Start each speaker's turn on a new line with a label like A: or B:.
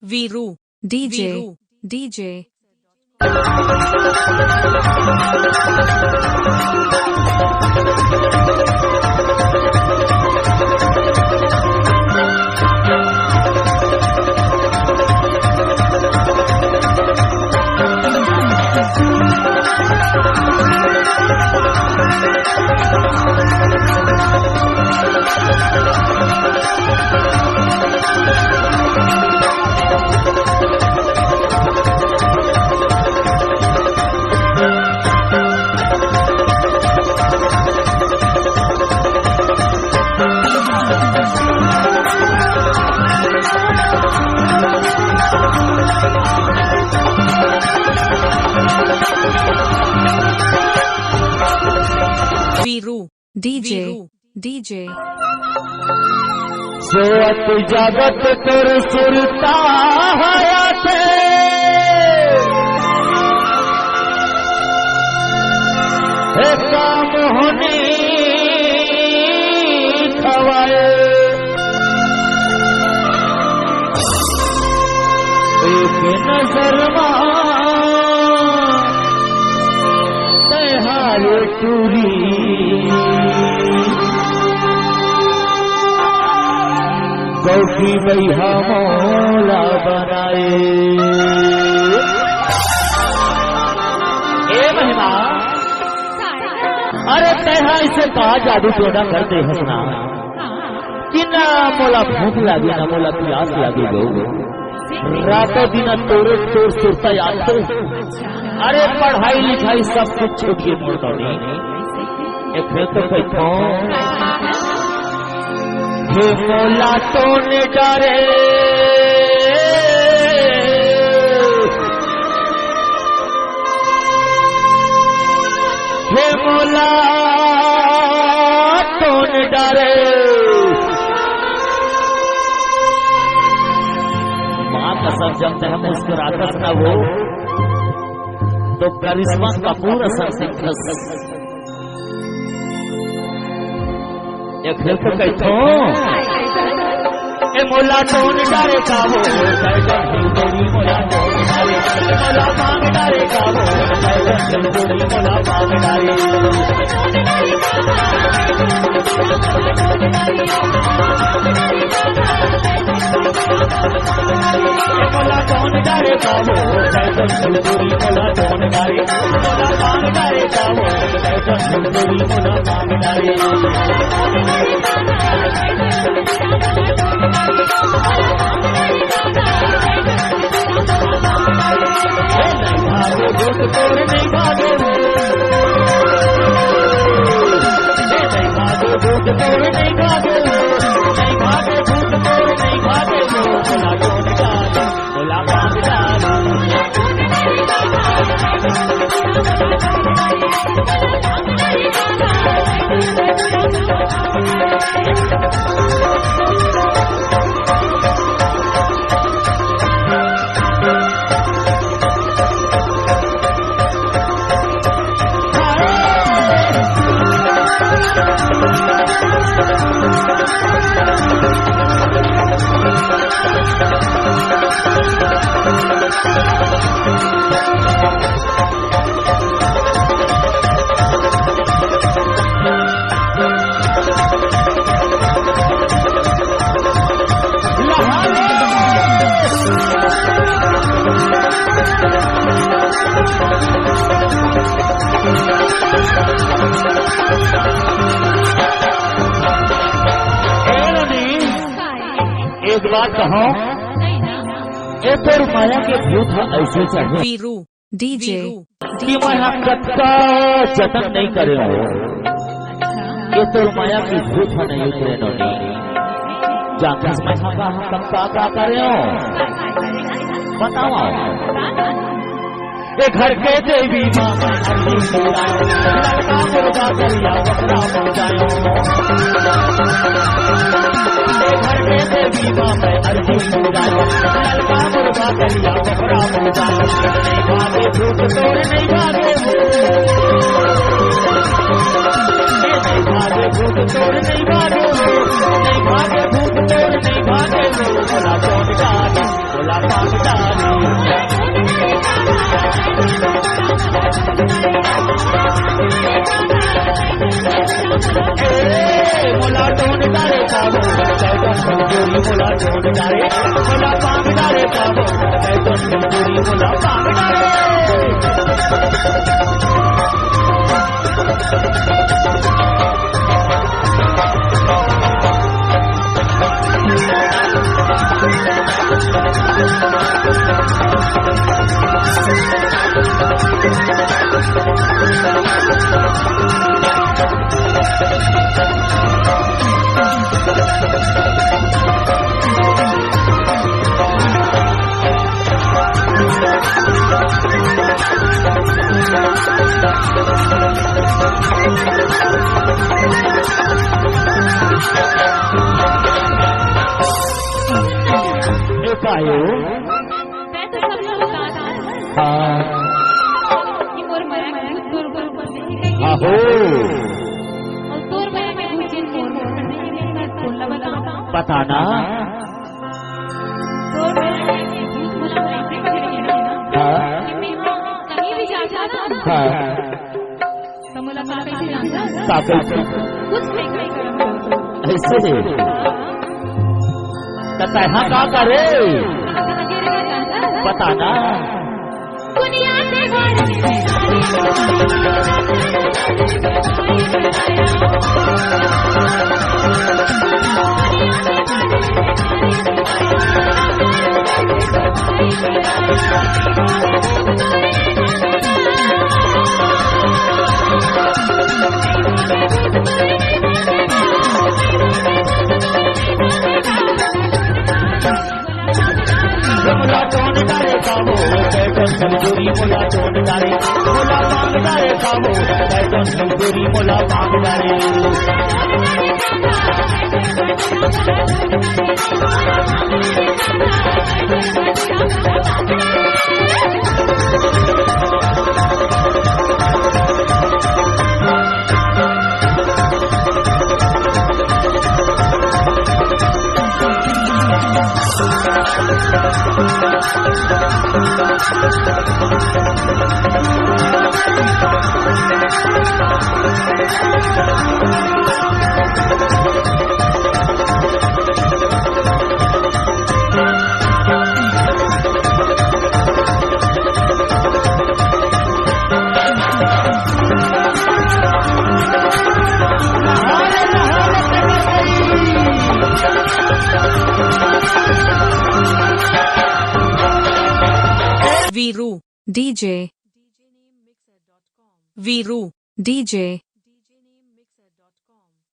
A: Veeru DJ Veeru DJ
B: सोत जगत कर सुरता हयाते हे काम होनी खवाए एक नजर हारे टूरी गौकी बैहा मौला बनाए। ए महिमा अरे तैहा इसे कहा जादू टोना कर दे हंसना कि ना मोला भूख लागे ना मोला प्यास लागे गो रातों दिन तोड़ सुरता याद तो अरे पढ़ाई लिखाई सब कुछ छोड़िए मोड़नी एक तो कैथो हे मोला तो ने डरे हे मोला तो ने डरे माँ कसम जब तक मुस्कुराता ना वो तो करिश्मा का पूरा संसिग्ध एक तो कैथो ए मोला टोन डारे का वो मोला मांग डारे का वो मोला मांग डारे मोला टोन डारे का वो मोला टोन डारे मोला मांग डारे का वो मोला मांग डारे भूत तोड़ नहीं भागे भूत तोड़ नहीं भागे नहीं भागे भूत तोड़ नहीं भागे बोला कौन डाल बोला मांग एक बात कहो ये तो माया के भूत ऐसे चढ़े
A: वीरू डीजे
B: कि मैं कटका जतन नहीं करे हो ये तो माया की भूत नहीं उतरे नोनी जाकर मैं हम का करे हो बताओ घर के देवी माँ लड़का मुर्गा करिया बकरा हो जाए घर के देवी माँ मैं अर्जी मुर्गाया लड़का मुर्गा करिया बकरा हो जाए नहीं भागे भूत तोड़ नहीं भागे नहीं भागे भूत तोड़ नहीं भागे नहीं भागे भूत तोड़ नहीं भागे बोला कौन डाले मोला पागदारी मोला ढूंढ डाले काबू मोला ढूंढ डाले मोला पाग डाले काबू मोला पाग डाले पायो
C: मैं तो सब लोग बताता हूँ कि मोर मरा में दूर दूर पर नहीं
B: आहो
C: और दूर मरा में मुझे दूर दूर पर नहीं मैं बोलना बताता हूँ
B: बताना
C: दूर मरा में भूत मुला ऐसे करेंगे ना कि मैं कहीं भी जाता ना तो मुलाकात कैसे जानता कुछ नहीं करेगा
B: ऐसे तहा का करे बताना
C: दुनिया से
B: मोला ढूंढ डाले काबू कमजोरी मोला ढूंढ डाले मोला मांग डाले काबू कमजोरी मोला मांग डाले
A: Viru DJ Viru DJ